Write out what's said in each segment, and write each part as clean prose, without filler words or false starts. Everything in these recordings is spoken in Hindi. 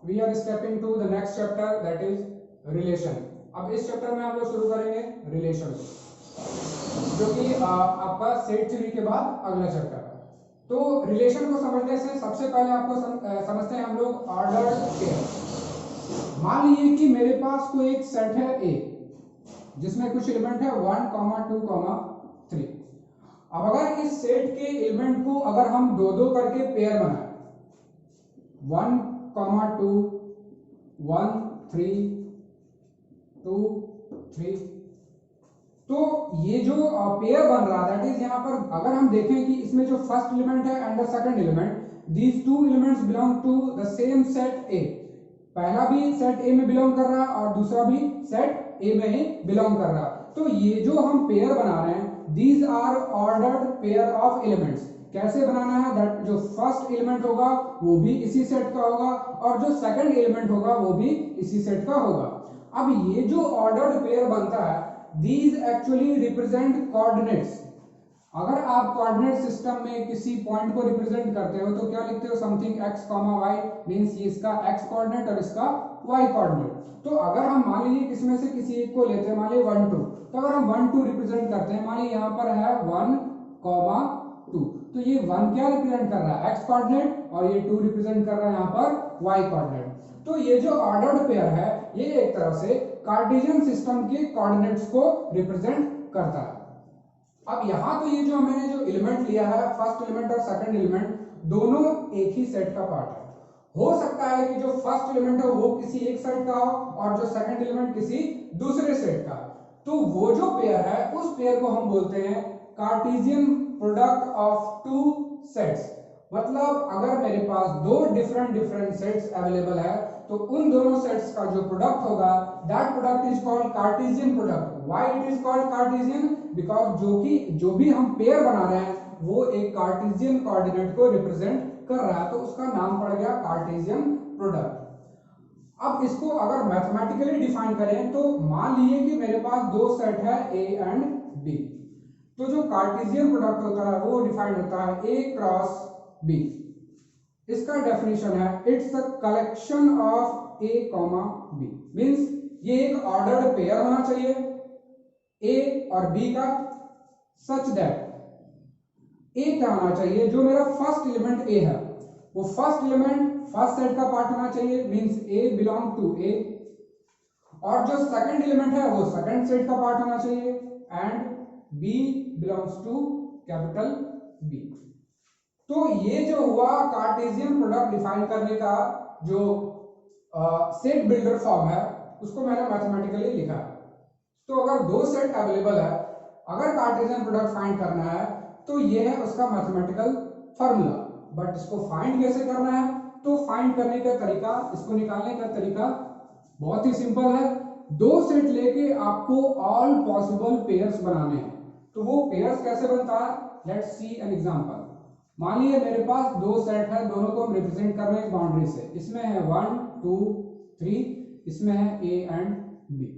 We are stepping to the next chapter that is relation. अब इस चैप्टर में हम लोग शुरू करेंगे रिलेशन, जो कि आपका सेट थ्योरी के बाद अगला चैप्टर है। तो रिलेशन को समझने से सबसे पहले आपको समझते हैं हम लोग ऑर्डर्ड पेयर। मान लीजिए कि मेरे पास कोई एक सेट है ए जिसमें कुछ एलिमेंट है 1, 2, 3। अब अगर इस सेट के एलिमेंट को अगर हम दो दो करके पेयर बनाए 1, 2, 1, 3, 2, 3, तो ये जो पेयर बन रहा है दैट इज यहाँ पर अगर हम देखें कि इसमें जो फर्स्ट एलिमेंट है and the second element, these two elements belong to the same set A. पहला भी सेट ए में बिलोंग कर रहा है और दूसरा भी सेट ए में ही बिलोंग कर रहा है। तो ये जो हम पेयर बना रहे हैं these are ordered pair of elements. कैसे बनाना है दैट जो फर्स्ट एलिमेंट होगा वो भी इसी सेट का होगा और जो सेकंड एलिमेंट होगा वो भी इसी सेट का होगा। अब ये जो ऑर्डर्ड पेयर बनता है these actually represent coordinates। अगर आप कोऑर्डिनेट सिस्टम में किसी पॉइंट को रिप्रेजेंट करते हो तो क्या लिखते हो, समथिंग x, y मींस ये इसका x कोऑर्डिनेट और इसका y कोऑर्डिनेट। तो अगर हम मान लीजिए इसमें से किसी एक को लेते हैं, मान लीजिए 1, 2, तो अगर हम 1, 2 रिप्रेजेंट करते हैं, मान लीजिए यहाँ पर है 1, 2, तो ये 1 क्या रिप्रेजेंट कर रहा है x कोऑर्डिनेट और ये 2 रिप्रेजेंट कर रहा है यहाँ पर y कोऑर्डिनेट। तो ये जो ऑर्डर्ड पेयर है ये एक तरह से कार्टेशियन सिस्टम के कोऑर्डिनेट्स को रिप्रेजेंट करता है। अब यहां तो ये जो मैंने जो एलिमेंट लिया है फर्स्ट एलिमेंट और सेकंड एलिमेंट दोनों एक ही सेट का पार्ट है। हो सकता है कि जो फर्स्ट एलिमेंट है वो किसी एक सेट का हो और जो सेकंड एलिमेंट किसी दूसरे सेट का। तो वो जो पेयर है उस पेयर को हम बोलते हैं Cartesian product of two sets. मतलब अगर मेरे पास दो डिफरेंट सेट्स अवेलेबल है तो उन दोनों सेट्स का जो प्रोडक्ट होगा that product is called Cartesian product. Why it is called Cartesian, because जो भी हम पेयर बना रहे हैं वो एक कार्टेशियन कोऑर्डिनेट को रिप्रेजेंट कर रहा है, तो उसका नाम पड़ गया कार्टेशियन प्रोडक्ट। अब इसको अगर मैथमेटिकली डिफाइन करें तो मान लीजिए कि मेरे पास दो सेट है ए एंड बी, तो जो कार्टेशियन प्रोडक्ट होता है वो डिफाइंड होता है ए क्रॉस बी। इसका डेफिनेशन है it's a collection of A comma B, means ये एक ऑर्डर्ड पेयर होना चाहिए ए और बी का, सच दैट ए क्या होना चाहिए, जो मेरा फर्स्ट एलिमेंट ए है वो फर्स्ट एलिमेंट फर्स्ट सेट का पार्ट होना चाहिए, मींस ए बिलोंग टू ए, और जो सेकंड एलिमेंट है वो सेकंड सेट का पार्ट होना चाहिए and B belongs to capital B. तो ये जो हुआ कार्टेशियन प्रोडक्ट डिफाइन करने का जो सेट बिल्डर फॉर्म है उसको मैंने मैथमेटिकली लिखा है। तो अगर दो सेट अवेलेबल है, अगर कार्टेशियन प्रोडक्ट फाइंड करना है तो ये है उसका मैथमेटिकल फार्मूला। बट इसको फाइंड कैसे करना है, तो फाइंड करने का तरीका, इसको निकालने का तरीका बहुत ही सिंपल है। दो सेट लेके आपको ऑल पॉसिबल पेयर्स बनाने हैं। तो वो पेयर्स कैसे बनता है, लेट्स सी एन एग्जांपल। मान लीजिए मेरे पास दो सेट है, दोनों को हम रिप्रेजेंट कर रहे हैं बाउंड्री से। इसमें है 1, 2, 3, इसमें है ए एंड बी।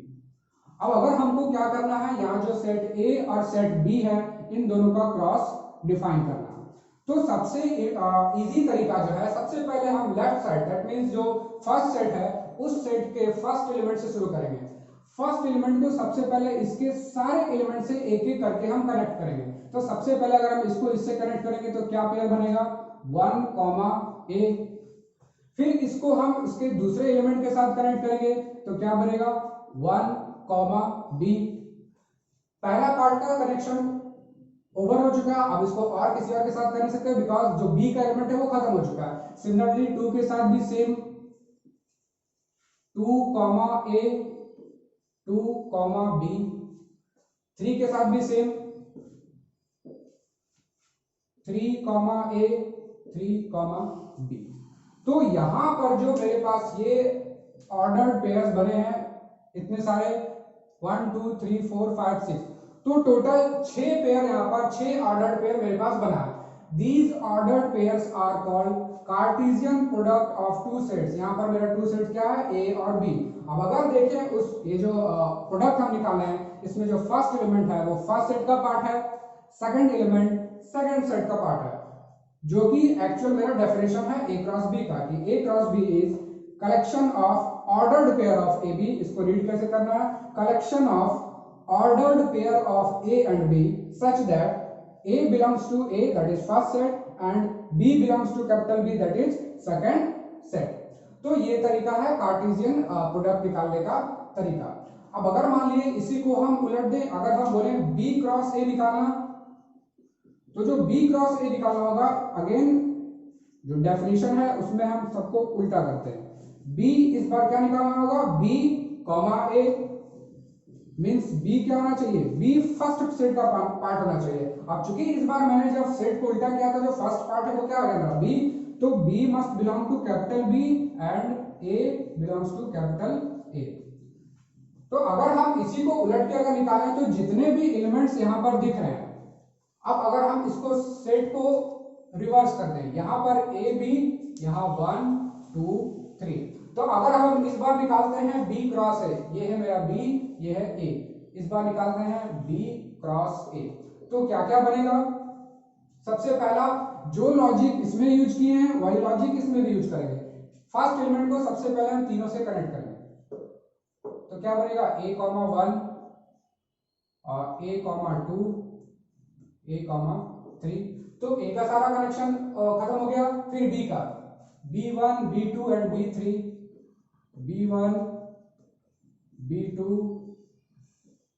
अब अगर हमको क्या करना है, यहाँ जो सेट ए और सेट बी है इन दोनों का क्रॉस डिफाइन करना है। तो सबसे इजी तरीका जो है, सबसे पहले हम लेफ्ट साइड दैट मींस जो फर्स्ट सेट है उस सेट के फर्स्ट एलिमेंट से शुरू करेंगे। फर्स्ट एलिमेंट को सबसे पहले इसके सारे एलिमेंट से एक एक करके हम कनेक्ट करेंगे। तो सबसे पहले अगर हम इसको इससे कनेक्ट करेंगे तो क्या पेयर बनेगा, 1, ए। फिर इसको हम इसके दूसरे एलिमेंट के साथ कनेक्ट करेंगे तो क्या बनेगा, 1, बी। पहला पार्ट का कनेक्शन ओवर हो चुका है, अब इसको और किसी और के साथ कर नहीं सकते बिकॉज जो बी का एलिमेंट है वो खत्म हो चुका है। सिमिलरली 2 के साथ भी सेम, 2, ए, 2, बी। 3 के साथ भी सेम, 3, ए, 3, बी। तो यहां पर जो मेरे पास ये ऑर्डर्ड पेयर्स बने हैं इतने सारे 1, 2, 3, 4, 5, 6, तो टोटल 6 पेयर, यहाँ पर 6 ऑर्डर्ड पेयर मेरे पास बना है। These ordered pairs are called Cartesian product of two sets. यहाँ पर मेरा टू सेट्स क्या है, ए और बी। अब अगर देखें उस ये जो प्रोडक्ट हम निकालना है इसमें जो फर्स्ट एलिमेंट है वो फर्स्ट सेट का पार्ट है, सेकंड एलिमेंट सेकंड सेट का पार्ट है, जो कि एक्चुअल मेरा डेफिनेशन है ए क्रॉस बी का, कि A cross B is collection of ordered pair of A B, इसको रीड कैसे करना है, collection of ordered pair of A and B such that A belongs to A that is first set and B belongs to capital B that is second set. तो ये तरीका है कार्टेशियन प्रोडक्ट निकालने का तरीका। अब अगर मान लिए इसी को हम उलट दें, अगर हम बोले बी क्रॉस ए निकालना, तो जो बी क्रॉस ए निकालना होगा, अगेन जो डेफिनेशन है उसमें हम सबको उल्टा करते हैं। बी इस बार क्या निकालना होगा, बी कॉमा ए, मींस बी क्या होना चाहिए, बी फर्स्ट सेट का पार्ट होना चाहिए। अब चूंकि इस बार मैंने जब सेट को उल्टा किया था, जो फर्स्ट पार्ट है वो क्या हो गया मेरा बी, तो B must belong to capital B and A belongs to capital A. तो अगर हम इसी को उलट के अगर निकालें तो जितने भी एलिमेंट्स यहां पर दिख रहे हैं, अब अगर हम इसको सेट को रिवर्स कर दें, यहां पर ए बी, यहां 1 2 3, तो अगर हम इस बार निकालते हैं बी क्रॉस ए, ये है मेरा बी, ये है ए, इस बार निकालते हैं बी क्रॉस ए, तो क्या क्या बनेगा, सबसे पहला जो लॉजिक इसमें यूज किए हैं वही लॉजिक इसमें भी यूज करेंगे। फर्स्ट एलिमेंट को सबसे पहले हम तीनों से कनेक्ट करेंगे, तो क्या बनेगा a, 1 और a, 2 a, 3, तो a का सारा कनेक्शन खत्म हो गया। फिर b का b1 b2 and b3, b1 b2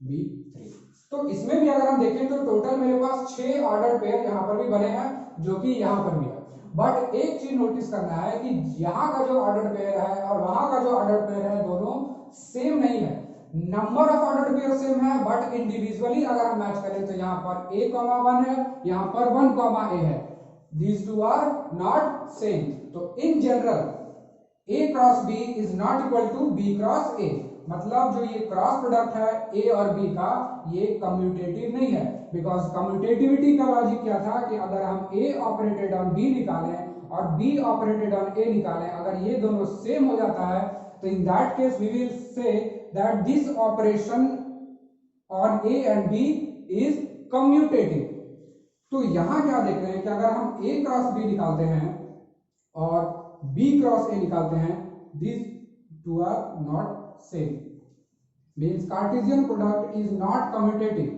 b3, तो इसमें भी अगर हम देखें तो टोटल मेरे पास 6 ऑर्डर पेयर यहां पर भी बने हैं, जो कि यहां पर भी है। बट एक चीज नोटिस करना है कि यहां का जो ऑर्डर पेयर है और वहां का जो ऑर्डर पेयर है दोनों सेम नहीं है। Number of order pair same है, बट इंडिविजुअली अगर हम मैच करें तो यहां पर a, 1 है, यहां पर 1, a है, these two are not same। तो in general a cross b is not equal to b cross a, मतलब जो ये क्रॉस प्रोडक्ट है a और b का, ये कम्यूटेटिव नहीं है। बिकॉज कम्यूटेटिविटी का लॉजिक क्या था कि अगर हम a ऑपरेटेड ऑन b निकालें और b ऑपरेटेड ऑन a निकालें, अगर ये दोनों सेम हो जाता है तो in that case we will say that this operation on a and b is commutative. तो यहां क्या देख रहे हैं कि अगर हम a क्रॉस b निकालते हैं और b क्रॉस a निकालते हैं, these two are not same, means Cartesian product is not commutative,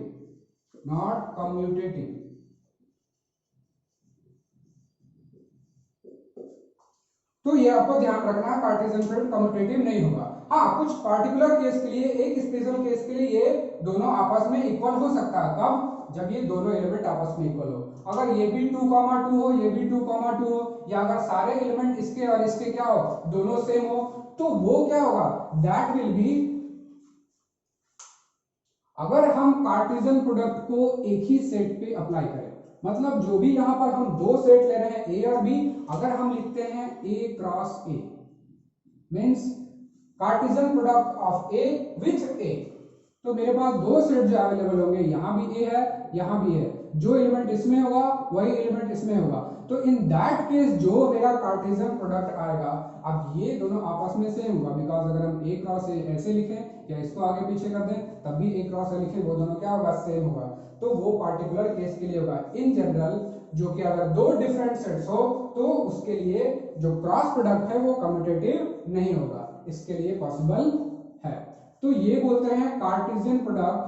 not commutative। तो ये आपको ध्यान रखना है, कार्टेशियन प्रोडक्ट कम्यूटेटिव नहीं होगा। हाँ, कुछ पार्टिकुलर केस के लिए, एक स्पेशल केस के लिए ये दोनों आपस में इक्वल हो सकता है। कब? जब ये दोनों एलिमेंट आपस में इक्वल हो। अगर ये भी 2, 2 हो, ये भी 2, 2 हो, या अगर सारे एलिमेंट इसके और इसके क्या हो, दोनों सेम हो, तो वो क्या होगा, दैट विल बी, अगर हम कार्टेशियन प्रोडक्ट को एक ही सेट पे अप्लाई करें, मतलब जो भी यहां पर हम दो सेट ले रहे हैं ए और बी, अगर हम लिखते हैं a cross a means Cartesian product of a with a, तो मेरे पास दो सेट जो अवेलेबल होंगे, यहां भी a है, यहां भी है, जो एलिमेंट इसमें होगा वही एलिमेंट इसमें होगा, तो इन दैट केस जो मेरा कार्टेशियन प्रोडक्ट आएगा, अब ये दोनों आपस में सेम होगा। बिकॉज अगर हम a क्रॉस a ऐसे लिखें या इसको आगे पीछे कर दें तब भी a क्रॉस a लिखें, वो दोनों क्या होगा, सेम होगा। तो वो पार्टिकुलर केस के लिए होगा। इन जनरल जो कि अगर दो डिफरेंट सेट्स हो तो उसके लिए जो क्रॉस प्रोडक्ट है वो कम्यूटेटिव नहीं होगा, इसके लिए पॉसिबल है। तो ये बोलते हैं Cartesian product,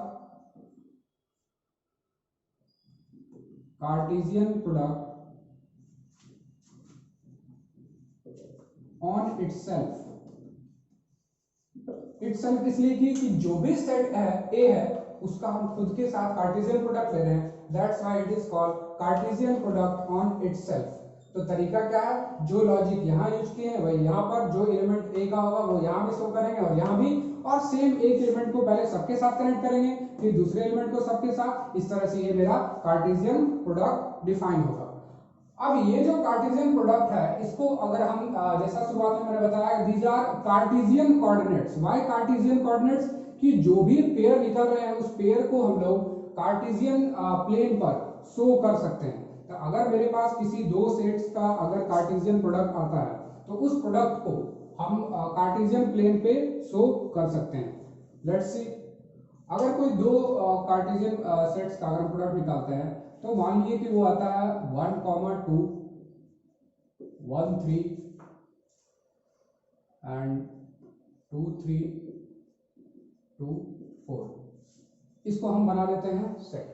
Cartesian product on itself. Itself इसलिए कि जो भी सेट है ए है उसका हम खुद के साथ कार्टेशियन प्रोडक्ट ले रहे हैं, that's why it is called Cartesian product on itself. तो तरीका क्या है, जो लॉजिक यहाँ यूज किए हैं वही यहाँ पर, जो एलिमेंट ए का होगा वो यहाँ भी शो करेंगे और यहाँ भी, और सेम एक एलिमेंट को पहले सबके साथ कनेक्ट करेंगे, फिर दूसरे एलिमेंट को सबके साथ, इस तरह से ये मेरा कार्टेशियन प्रोडक्ट डिफाइन होगा। अब ये जो कार्टेशियन प्रोडक्ट है, इसको अगर हम जैसा शुरुआत में मैंने बताया, these are Cartesian coordinates. Why Cartesian coordinates? कि जो भी पेयर निकल रहे हैं उस पेयर को हम लोग कार्टेशियन प्लेन पर शो कर सकते हैं। तो अगर मेरे पास किसी दो सेट्स का अगर कार्टेशियन प्रोडक्ट आता है तो उस प्रोडक्ट को हम कार्टेशियन प्लेन पे शो कर सकते हैं। लेट्स सी, अगर कोई दो कार्टेशियन सेट्स का अगर प्रोडक्ट निकालते हैं तो मान लीजिए कि वो आता है 1, 2 1, 3 एंड 2 3 2 4, इसको हम बना देते हैं set.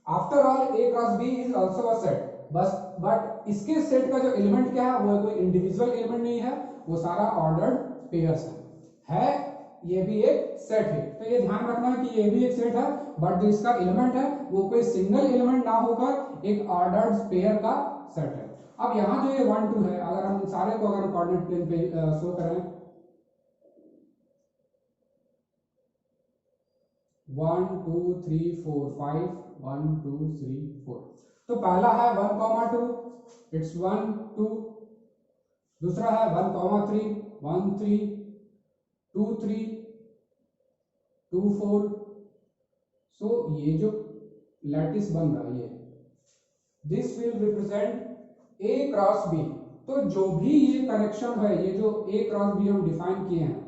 After all A cross B is also a set, बस बट इसके सेट का जो एलिमेंट क्या है वो कोई इंडिविजुअल एलिमेंट नहीं है, वो सारा ऑर्डर्ड पेयर्स है ये भी एक सेट है। तो ये ध्यान रखना है कि ये भी एक सेट है, बट जो इसका एलिमेंट है वो कोई सिंगल एलिमेंट ना होकर एक ऑर्डर्ड पेयर का सेट है। अब यहाँ जो ये 1 2 है, अगर हम सारे को अगर कोऑर्डिनेट प्लेन पे शो करें 1 2 3 4 5 1 2 3 4, तो पहला है 1 2, इट्स 1 2, दूसरा है 1 3 1 3 2 3 2 4। सो ये जो लैटिस बन रहा है ये this will represent A cross B. तो जो भी ये कनेक्शन है, ये जो ए क्रॉस बी हम डिफाइन किए हैं,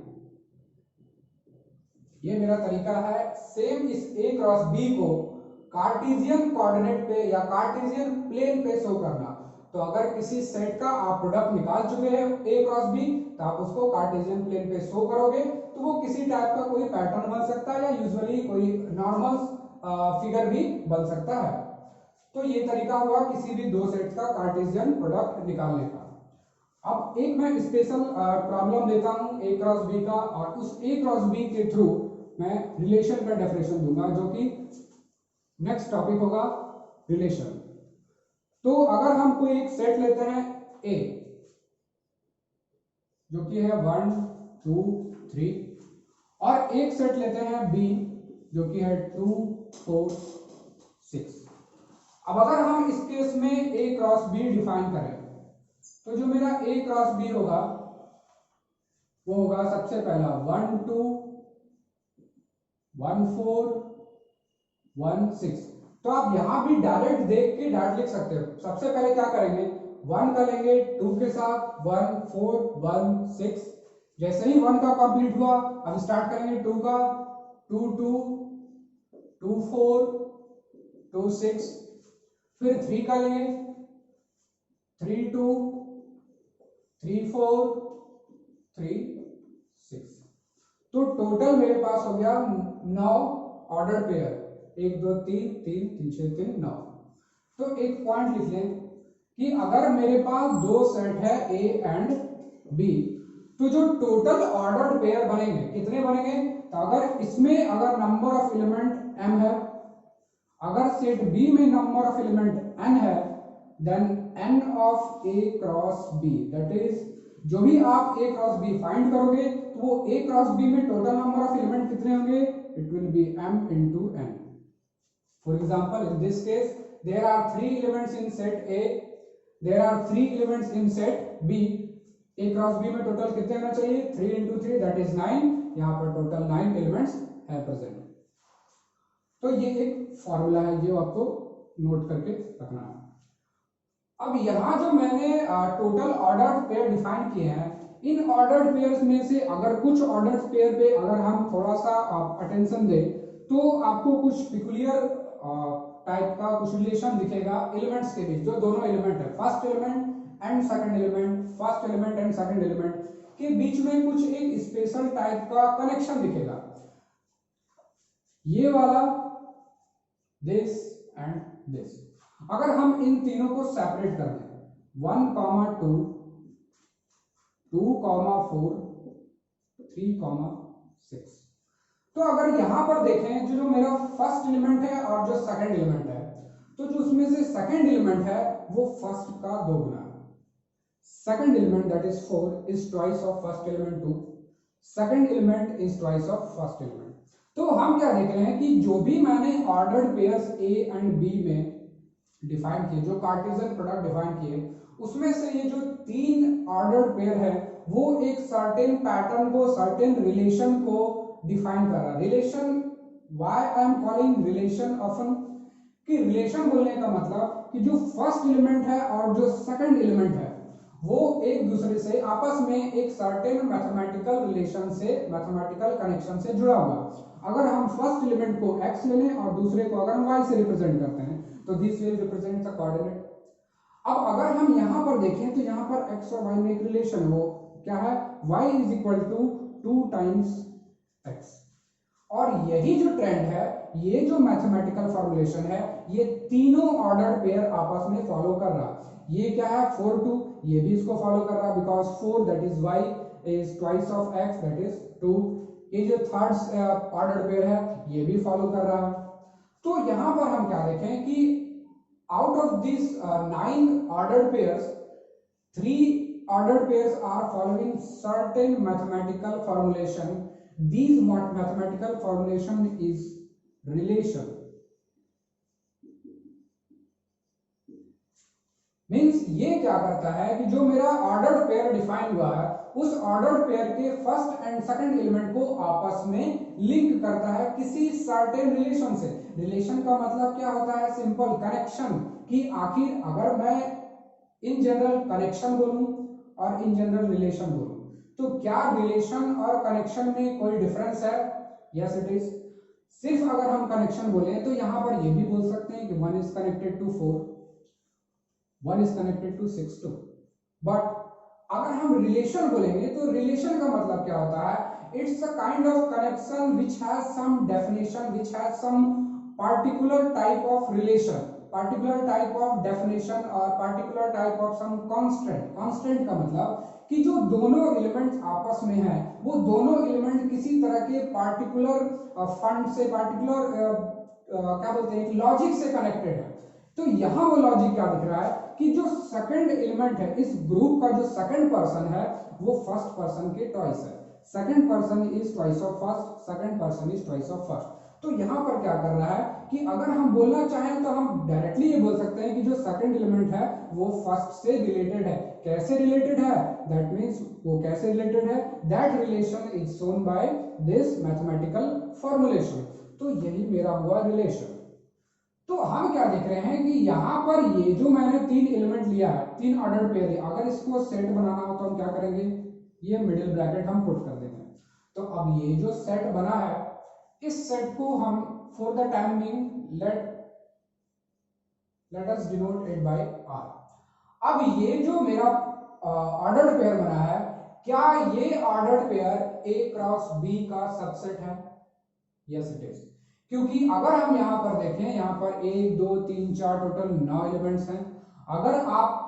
ये मेरा तरीका है सेम इस ए क्रॉस बी को कार्टेशियन कोऑर्डिनेट पे या कार्टेशियन प्लेन पे शो करना। तो अगर किसी सेट का आप प्रोडक्ट निकाल चुके हैं ए क्रॉस बी, तो आप उसको कार्टेशियन प्लेन पे शो करोगे तो वो किसी टाइप का कोई पैटर्न बन सकता है या यूजुअली कोई नॉर्मल फिगर भी बन सकता है। तो ये तरीका हुआ किसी भी दो सेट्स का कार्टेशियन प्रोडक्ट निकालने का। अब एक मैं स्पेशल प्रॉब्लम देता हूं ए क्रॉस बी का, और उस ए क्रॉस बी के थ्रू मैं रिलेशन का डेफिनेशन दूंगा, जो कि नेक्स्ट टॉपिक होगा रिलेशन। तो अगर हम कोई एक सेट लेते हैं ए, जो कि है 1 2 3, और एक सेट लेते हैं बी जो कि है 2 4 6। अब अगर हम इस केस में ए क्रॉस बी डिफाइन करें, तो जो मेरा ए क्रॉस बी होगा वो होगा सबसे पहला 1 2 1 4 1 6। तो आप यहां भी डायरेक्ट देख के डायरेक्ट लिख सकते हो। सबसे पहले क्या करेंगे, 1 का लेंगे 2 के साथ 1 4 1 6। जैसे ही 1 का कंप्लीट हुआ, अब स्टार्ट करेंगे 2 का 2 2 2 4 2 6। फिर 3 का लेंगे 3 2 3 4 3 6। तो टोटल मेरे पास हो गया 9 ऑर्डर पेयर, 1 2 3 3 3 6 3 9। तो एक पॉइंट लिख लें कि अगर मेरे पास दो सेट है ए एंड बी, तो जो टोटल ऑर्डर्ड पेयर बनेंगे कितने बनेंगे, तो अगर इसमें अगर नंबर ऑफ एलिमेंट m है, अगर सेट बी में नंबर ऑफ एलिमेंट n है, then n of a cross b, that is जो भी आप a क्रॉस b फाइंड करोगे तो वो a क्रॉस b में टोटल नंबर ऑफ एलिमेंट कितने होंगे, it will be m into n। For example in this case there are 3 elements in set a, there are 3 elements in set b। a cross b में टोटल कितने होना चाहिए, 3 into 3 दैट इज 9। यहाँ पर टोटल 9 एलिमेंट्स है प्रेजेंट। तो ये एक फॉर्मूला है जो आपको नोट करके रखना है। अब यहाँ जो मैंने टोटल ऑर्डर्ड पेयर डिफाइन किए हैं, इन ऑर्डर्ड पेयर्स में से अगर कुछ ऑर्डर्ड पेयर पे अगर हम थोड़ा सा अटेंशन दें, तो आपको कुछ पिकुलियर टाइप का कुछ रिलेशन दिखेगा एलिमेंट्स के बीच। जो दोनों एलिमेंट है, first element and second element, first element and second element के बीच में कुछ एक स्पेशल टाइप का कनेक्शन दिखेगा। ये वाला दिस एंड दिस, अगर हम इन तीनों को सेपरेट कर दें 1 2 2 4 3 6, तो अगर यहां पर देखें जो मेरा फर्स्ट एलिमेंट है और जो सेकंड एलिमेंट है, तो जो उसमें से सेकंड एलिमेंट है वो फर्स्ट का 2 गुना है। Second element that is 4 is twice of first element 2, second element is twice of first element. तो हम क्या देख रहे हैं कि जो भी मैंने ordered pairs A and B में डिफाइन किए, जो कार्टेशियन प्रोडक्ट डिफाइन किए, उसमें से ये जो 3 ऑर्डर्ड पेयर है वो एक सर्टेन पैटर्न को, सर्टेन रिलेशन को डिफाइन कर रहा है। Relation, why I am calling relation often, कि रिलेशन बोलने का मतलब कि जो फर्स्ट एलिमेंट है और जो सेकंड एलिमेंट है वो एक दूसरे से आपस में एक सर्टेन मैथमेटिकल रिलेशन से, मैथमेटिकल कनेक्शन से जुड़ा हुआ। अगर हम फर्स्ट एलिमेंट को x ले लें और दूसरे को अगर हम y से रिप्रेजेंट करते हैं, तो this will represent the coordinate. अब अगर हम यहाँ पर देखें तो यहाँ पर x और y में एक रिलेशन है, वो क्या है, y is equal to 2 times x। और यही जो ट्रेंड है, ये जो मैथमेटिकल फॉर्मुलेशन है, ये तीनों ऑर्डर पेयर आपस में फॉलो कर रहा है। ये क्या है 4 2, ये भी इसको फॉलो कर रहा है because 4 that is y is twice of x that is 2। ये जो थर्ड ऑर्डर पेयर है ये भी फॉलो कर रहा है। तो यहां पर हम क्या देखें कि out of these 9 ordered pairs, 3 ordered pairs are following certain mathematical formulation. These mathematical formulation is relation. Means ये क्या करता है कि जो मेरा ऑर्डर्ड पेयर डिफाइन हुआ है, उस ऑर्डर्ड पेयर के फर्स्ट एंड सेकंड एलिमेंट को आपस में लिंक करता है किसी सर्टेन रिलेशन से। रिलेशन का मतलब क्या होता है, सिंपल कनेक्शन, कि आखिर अगर मैं इन जनरल कनेक्शन बोलूं और इन जनरल रिलेशन बोलूं तो क्या रिलेशन और कनेक्शन में कोई डिफरेंस है? Yes it is. सिर्फ अगर हम कनेक्शन बोले तो यहां पर ये भी बोल सकते हैं कि 1 is connected to 4, 1 is connected to 6 2। But अगर हम रिलेशन बोलेंगे तो रिलेशन का मतलब क्या होता है, it's a kind of connection which has some definition, which has some particular type of relation, particular type of definition और particular type of some constant। constant का मतलब कि जो दोनों एलिमेंट्स आपस में हैं, वो दोनों एलिमेंट किसी तरह के पार्टिकुलर फंड से, पार्टिकुलर क्या बोलते हैं, लॉजिक से कनेक्टेड है। तो यहां वो लॉजिक क्या दिख रहा है कि जो सेकंड एलिमेंट है इस ग्रुप का, जो सेकंड पर्सन है वो फर्स्ट पर्सन के ट्वाइस है। Second person is twice of first, second person is twice of first. तो यहां पर क्या कर रहा है कि अगर हम बोलना चाहें तो हम डायरेक्टली ये बोल सकते हैं कि जो सेकंड एलिमेंट है वो फर्स्ट से रिलेटेड है। कैसे रिलेटेड है, दैट मींस वो कैसे रिलेटेड है, that relation is shown by this mathematical formulation. तो यही मेरा हुआ रिलेशन। तो हम क्या देख रहे हैं कि यहां पर ये जो मैंने 3 एलिमेंट लिया है, 3 ऑर्डर्ड पेयर, अगर इसको सेट बनाना हो तो हम क्या करेंगे, ये मिडिल ब्रैकेट हम पुट कर देंगे। तो अब ये जो सेट बना है, इस सेट को हम for the time being let us denote it by R. अब ये जो मेरा ऑर्डर्ड पेयर बना है, क्या ये ordered pair A cross B का सबसेट है? Yes it is. क्योंकि अगर हम यहां पर देखें, यहां पर 1 2 3 4 टोटल 9 एलिमेंट्स हैं। अगर आप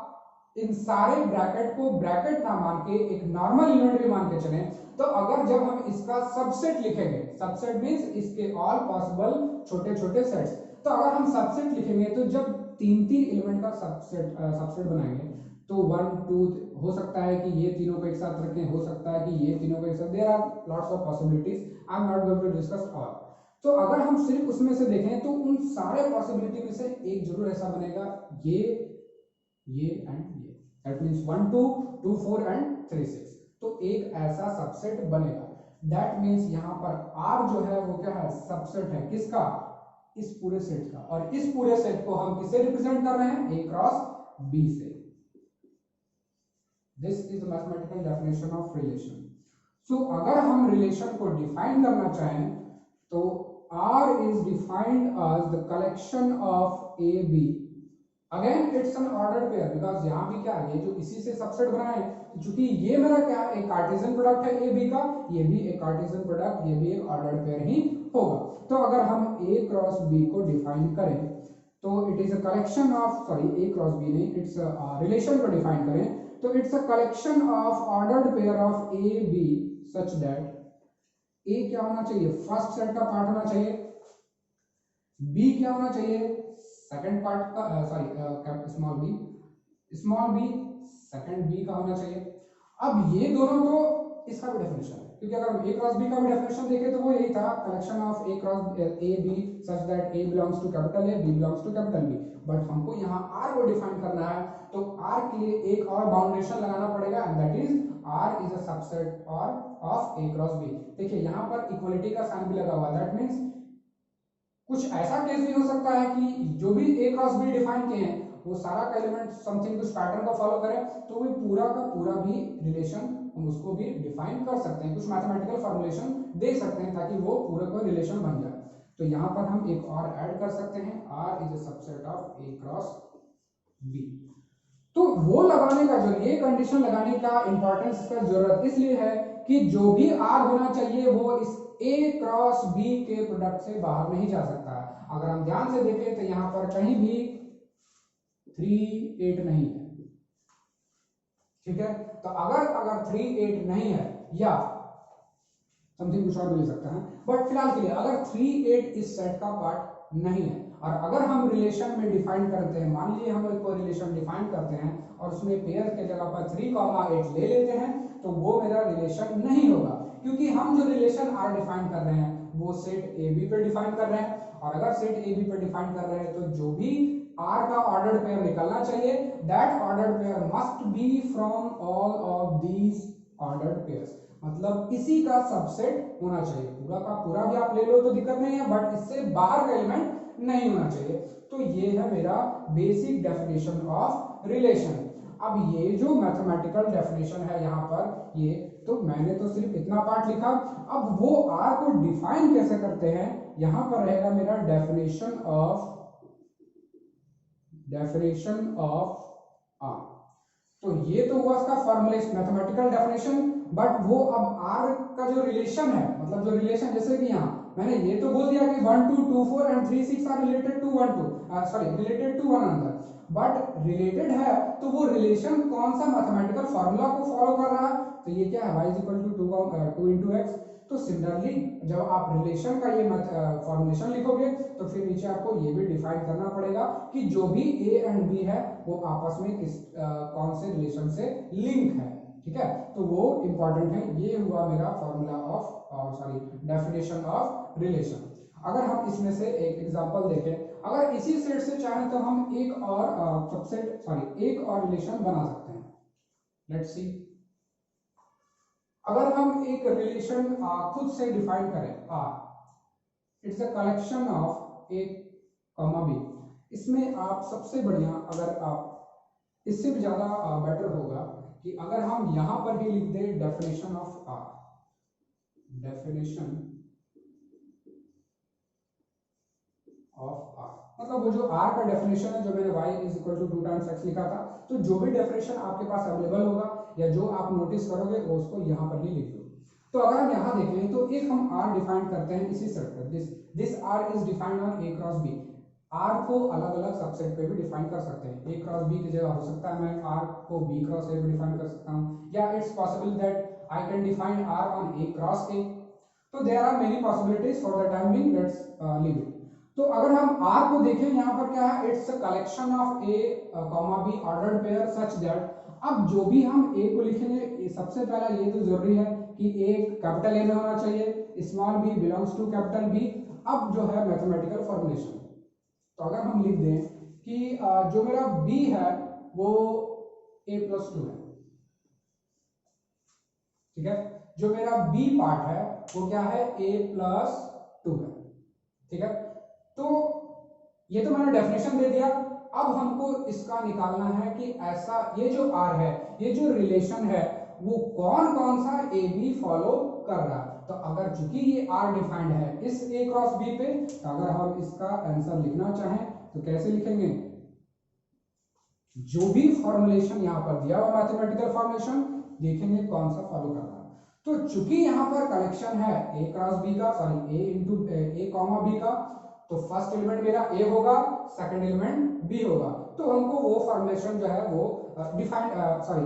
इन सारे ब्रैकेट को ब्रैकेट ना मान के एक नॉर्मल एलिमेंट भी मान के चलें, तो अगर जब हम इसका सबसेट लिखेंगे, सबसेट मींस इसके ऑल पॉसिबल छोटे छोटे सेट्स, तो अगर हम सबसेट लिखेंगे तो जब 3 एलिमेंट का सबसेट बनाएंगे तो 1 2 हो सकता है कि ये तीनों को एक साथ रखें, हो सकता है कि ये तीनों को एक साथ, there are lots of possibilities, I am not going to discuss all. तो अगर हम सिर्फ उसमें से देखें तो उन सारे पॉसिबिलिटी में से एक जरूर ऐसा बनेगा, ये एंड ये, दैट मींस 1 2 2 4 एंड 3 6। तो एक ऐसा सबसेट बनेगा। दैट मींस यहां पर R जो है वो क्या है, सबसेट है किसका, इस पूरे सेट का। और इस पूरे सेट को हम किससे रिप्रेजेंट कर रहे हैं, A क्रॉस B से। This is the mathematical definition of relation. So अगर हम रिलेशन को डिफाइन करना चाहें तो R is defined as the collection of A B। Again it's an ordered pair because यहाँ भी क्या है, ये जो इसी से सबसेट बना है, चूंकि ये मेरा क्या है, एक कार्टेशियन प्रोडक्ट है A B का, ये भी एक कार्टेशियन प्रोडक्ट, ये भी एक ऑर्डर्ड पेयर ही होगा। तो अगर हम A क्रॉस B को डिफाइन करें तो it is a collection of, sorry A cross B नहीं, इट्स रिलेशन को डिफाइन करें तो it's a collection of ordered pair of A B such that A क्या होना चाहिए, फर्स्ट सेट का पार्ट होना चाहिए, बी क्या होना चाहिए, सेकंड पार्ट का, sorry small B second B का होना चाहिए। अब ये दोनों तो इसका भी डेफिनेशन है, क्योंकि अगर हम ए क्रॉस बी का भी डेफिनेशन देखें तो वो यही था, collection of A cross A B such that A belongs to capital A, B belongs to capital B. But हमको यहाँ आर को डिफाइन करना है, तो आर के लिए एक और बाउंडेशन लगाना पड़ेगा, and that is R is a subset और ऑफ ए क्रॉस बी। देखिए यहाँ पर इक्वलिटी का साइन भी लगा हुआ, दैट मींस कुछ ऐसा केस भी हो सकता है कि जो भी ए क्रॉस बी डिफाइन किए हैं वो सारा का एलिमेंट समथिंग कुछ पैटर्न को फॉलो करे, तो वो पूरा का पूरा भी रिलेशन हम उसको भी डिफाइन कर सकते हैं, कुछ मैथमेटिकल फॉर्मुलेशन दे सकते हैं ताकि वो पूरा कोई रिलेशन बन जाए। तो यहाँ पर हम एक और ऐड कर सकते हैं, R is a subset of A cross B. तो वो लगाने का जो ये कंडीशन लगाने का इंपॉर्टेंस इसका जरूरत इसलिए है कि जो भी आर होना चाहिए वो इस ए क्रॉस बी के प्रोडक्ट से बाहर नहीं जा सकता। अगर हम ध्यान से देखें तो यहां पर कहीं भी 3 8 नहीं है, ठीक है। तो अगर 3 8 नहीं है या समथिंग कुछ और भी ले सकते हैं, बट फिलहाल के लिए अगर 3 8 इस सेट का पार्ट नहीं है और अगर हम रिलेशन में डिफाइन करते हैं, मान लीजिए हम एक रिलेशन डिफाइन करते हैं और उसमें पेयर के जगह पर 3, 8 ले लेते हैं, तो वो मेरा रिलेशन नहीं होगा, क्योंकि हम जो रिलेशन आर डिफाइन कर रहे हैं वो सेट ए बी पे डिफाइन कर रहे हैं। और अगर सेट ए बी पे डिफाइन कर रहे हैं तो जो भी आर का ऑर्डर्ड पेयर निकलना चाहिए, that ordered pair must be from all of these ordered pairs, मतलब इसी का सबसेट होना चाहिए। पूरा का पूरा भी आप ले लो तो दिक्कत नहीं है, बट इससे बाहर का एलिमेंट नहीं होना चाहिए। तो ये है मेरा बेसिक डेफिनेशन ऑफ रिलेशन। अब ये जो मैथमेटिकल डेफिनेशन है यहाँ पर, ये तो मैंने तो सिर्फ इतना पार्ट लिखा। अब वो आर को डिफाइन कैसे करते हैं, यहां पर रहेगा मेरा डेफिनेशन ऑफ आर। तो ये तो हुआ इसका फॉर्मुलेशन मैथमेटिकल डेफिनेशन, बट वो अब आर का जो रिलेशन है, मतलब जो रिलेशन, जैसे कि यहाँ मैंने ये तो बोल दिया कि 1 2 2 4 and 3 6 are related to 1 2 related to one another, but related है तो वो रिलेशन कौन सा मैथमेटिकल फॉर्मूला को फॉलो कर रहा है, तो ये क्या है, y is equal to 2 into x। तो सिमिलरली जब आप रिलेशन का ये फॉर्मुलेशन लिखोगे तो फिर नीचे आपको ये भी डिफाइन करना पड़ेगा कि जो भी a एंड b है वो आपस में किस कौन से रिलेशन से लिंक है, ठीक है। तो वो इंपॉर्टेंट है। ये हुआ मेरा formula of definition of relation. अगर हम इसमें से एक एग्जांपल देखें, अगर इसी सेट से चाहें तो हम एक और सबसेट एक और रिलेशन बना सकते हैं। लेट्स सी, अगर हम एक रिलेशन खुद से डिफाइन करें, it's a collection of A comma B. इसमें आप सबसे बढ़िया, अगर आप इससे भी ज्यादा बेटर होगा कि अगर हम यहां पर ही लिख दें definition of R, definition of R, मतलब वो जो आर का डेफिनेशन है, जो मैंने y is equal to 2 times x लिखा था, तो जो भी डेफिनेशन आपके पास अवेलेबल होगा या जो आप नोटिस करोगे वो उसको यहाँ पर ही लिख दो। तो अगर हम यहाँ देखें तो एक हम r डिफाइन करते हैं इसी सेट पर, this r is defined on a cross b। r को अलग अलग सबसेट पे भी डिफाइन कर सकते हैं, a क्रॉस b की जगह हो सकता है मैं r को b क्रॉस a भी डिफाइन कर सकता हूँ, या it's possible that I can define r on a cross a। तो there are many possibilities, for the time being let's leave it. तो अगर हम R को देखें, यहाँ पर क्या है, it's a collection of A comma B ordered pair such that, अब जो भी हम A को लिखेंगे, सबसे पहला ये तो जरूरी है कि A कैपिटल A में होना चाहिए, small b belongs to capital B। अब जो है मैथमेटिकल फॉर्मुलेशन, तो अगर हम लिख दें कि जो मेरा B है वो A+2 है, ठीक है। जो मेरा B पार्ट है वो क्या है, A+2 है, ठीक है। तो ये तो मैंने डेफिनेशन दे दिया। अब हमको इसका निकालना है कि ऐसा ये जो R है, ये जो रिलेशन है, वो कौन कौन सा ए बी फॉलो कर रहा है। तो अगर चूंकि ये R डिफाइंड है इस A क्रॉस B पे, तो अगर हम इसका आंसर लिखना चाहें तो कैसे लिखेंगे, जो भी फॉर्मुलेशन यहाँ पर दिया हुआ मैथमेटिकल फॉर्मुलेशन देखेंगे कौन सा फॉलो कर रहा है। तो चूंकि यहाँ पर कलेक्शन है A क्रॉस B का, A into A comma B का, तो फर्स्ट एलिमेंट मेरा A होगा, सेकंड एलिमेंट B होगा। तो हमको वो फॉर्मुलेशन जो है वो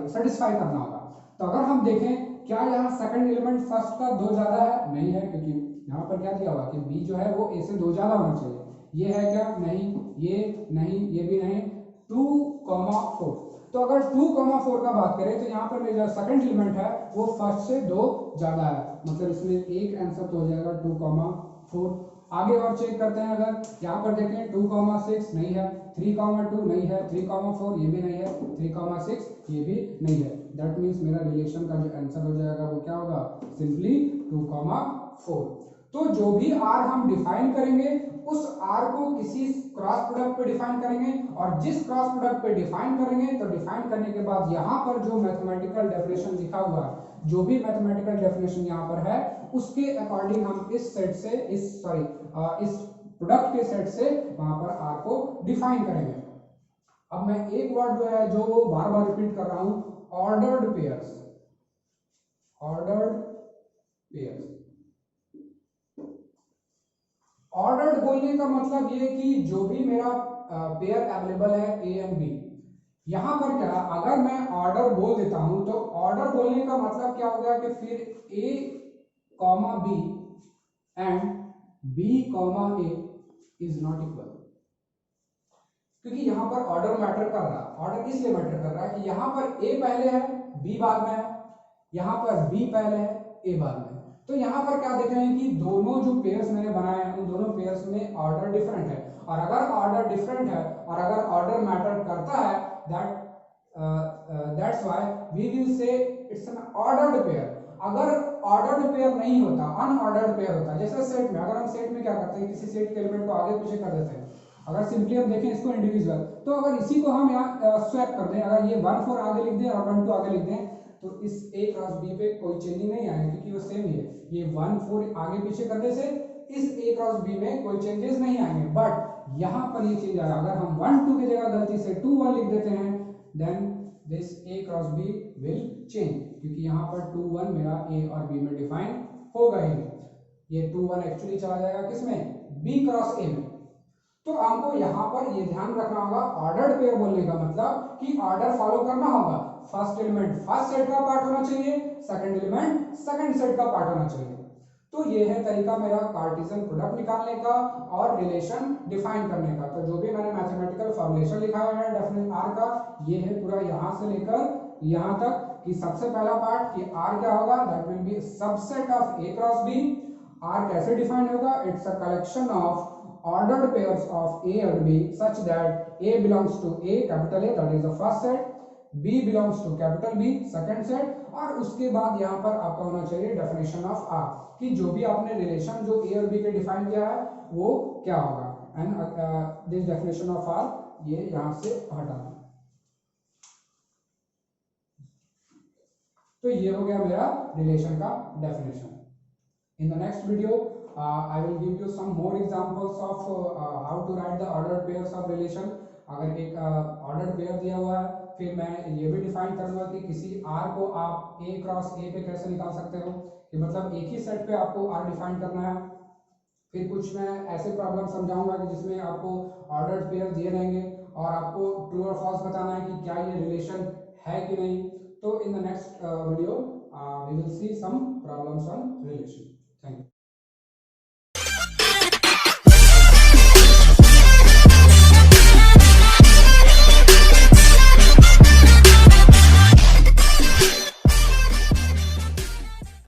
सेटिस्फाई करना होगा। तो अगर हम देखें, क्या यहाँ सेकंड एलिमेंट फर्स्ट का 2 ज्यादा है, नहीं है, क्योंकि यहाँ पर क्या दिया हुआ कि B जो है वो A से 2 ज्यादा होना चाहिए। ये है क्या, नहीं, ये नहीं, ये भी नहीं, 2,4। तो अगर 2,4 का बात करें तो यहाँ पर मेरा सेकंड एलिमेंट है वो फर्स्ट से 2 ज्यादा है, मतलब इसमें एक आंसर तो हो जाएगा 2,4। आगे और चेक करते हैं, अगर यहाँ पर देखें 2,6 नहीं है, 3,2 नहीं है, 3,4 ये भी नहीं है, 3,6 ये भी नहीं है। दैट मीन्स मेरा रिलेशन का जो आंसर हो जाएगा वो क्या होगा, सिंपली 2,4। तो जो भी R हम डिफाइन करेंगे उस R को किसी क्रॉस प्रोडक्ट पे डिफाइन करेंगे, और जिस क्रॉस प्रोडक्ट पे डिफाइन करेंगे तो डिफाइन करने के बाद यहाँ पर जो मैथमेटिकल डेफिनेशन लिखा हुआ है, जो भी मैथमेटिकल डेफिनेशन यहाँ पर है उसके अकॉर्डिंग हम इस सेट से इस प्रोडक्ट के सेट से वहां पर R को डिफाइन करेंगे। अब मैं एक वर्ड जो है जो वो बार बार रिपीट कर रहा हूं, ordered pairs. Ordered pairs, ordered बोलने का मतलब ये कि जो भी मेरा पेयर अवेलेबल है ए एंड बी, यहां पर क्या, अगर मैं ऑर्डर बोल देता हूं तो ऑर्डर बोलने का मतलब क्या हो गया कि फिर A comma B and B comma A is not equal, क्योंकि यहां पर ऑर्डर मैटर कर रहा है। ऑर्डर इसलिए मैटर कर रहा है कि यहां पर ए पहले है बी बाद में है, यहां पर बी पहले है ए बाद में। तो यहां पर क्या देख रहे हैं कि दोनों जो पेयर्स मैंने बनाए हैं उन दोनों पेयर्स में ऑर्डर डिफरेंट है, और अगर ऑर्डर डिफरेंट है और अगर ऑर्डर मैटर करता है, that's why we will say it's an ordered pair. अगर ऑर्डर्ड पेयर नहीं होता, अनऑर्डर्ड पेयर होता, जैसे सेट में, अगर हम सेट में क्या करते हैं, किसी सेट के एलिमेंट को आगे पीछे कर देते हैं। अगर सिंपली हम देखें इसको इंडिविजुअल, तो अगर इसी को हम यहाँ स्वैप कर दें, अगर ये 1 4 आगे लिख दें और 1 2 आगे लिख दें, तो इस ए क्रॉस बी पे कोई चेंजिंग नहीं आएगा, क्योंकि वो सेम ही है। ये 1 4 आगे पीछे करने से इस ए क्रॉस बी में कोई चेंजेस नहीं आएंगे, बट यहाँ पर ये चेंज आएगा। अगर हम 1 2 की जगह गलती से 2 1 लिख देते हैं, then this A cross B will change, क्योंकि यहाँ पर 2 1 मेरा ए और बी में डिफाइन होगा ही नहीं। ये 2 1 एक्चुअली चला जाएगा किसमें, बी क्रॉस ए में। तो हमको यहाँ पर ये ध्यान रखना होगा, ऑर्डर्ड पेयर बोलने का मतलब कि ऑर्डर फॉलो करना होगा। फर्स्ट एलिमेंट फर्स्ट सेट का पार्ट होना चाहिए, सेकंड एलिमेंट सेकंड सेट का पार्ट होना चाहिए। तो ये है तरीका मेरा कार्टेशियन प्रोडक्ट निकालने का और रिलेशन डिफाइन करने का। तो जो भी मैंने मैथमेटिकल फॉर्मुलेशन लिखा है डेफिनेट आर का, ये है पूरा यहाँ से लेकर यहाँ तक कि सबसे पहला पार्ट कि आर क्या होगा, that will be subset of A cross B. R कैसे डिफाइन होगा, it's a collection of ordered pairs of A and B such that A belongs to A, capital A, that is the first set, B belongs to capital B, second set, और उसके बाद यहाँ पर आपका होना चाहिए डेफिनेशन ऑफ R, कि जो भी आपने रिलेशन जो A और B के डिफाइन किया है वो क्या होगा, and this definition of R ये यहाँ से हटा दें। तो ये हो गया मेरा रिलेशन का definition. In the next video, I will give you some more examples of how to write the ordered pairs of relation. अगर एक ordered pair दिया हुआ है, फिर मैं ये भी डिफाइन करूंगा कि किसी R को आप A क्रॉस A पे कैसे निकाल सकते हो, कि मतलब एक ही सेट पे आपको R डिफाइन करना है। फिर कुछ मैं ऐसे प्रॉब्लम समझाऊंगा कि जिसमें आपको ऑर्डर्ड पेयर दिए रहेंगे और आपको ट्रू और फॉल्स बताना है कि क्या ये रिलेशन है कि नहीं। तो in the next video we will see some problems on relation.